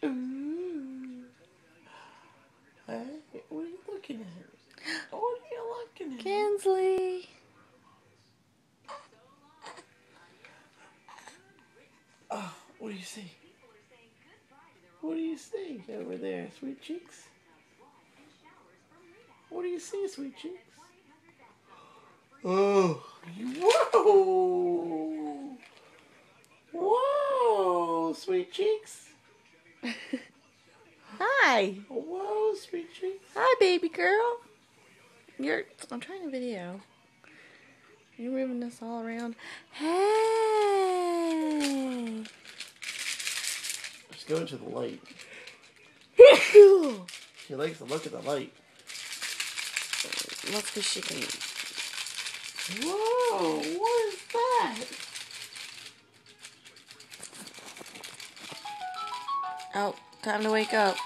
Ooh. Hey, what are you looking at? What are you looking at? Kinsley. Oh, what do you see? What do you see over there, sweet cheeks? What do you see, sweet cheeks? Oh, whoa! Whoa, sweet cheeks. Hi. Whoa, sweet cheeks. Hi, baby girl. I'm trying to video. You're moving this all around. Hey. Just go into the light. She likes to look at the light. Let's go shaking. Whoa, what is that? Oh, time to wake up.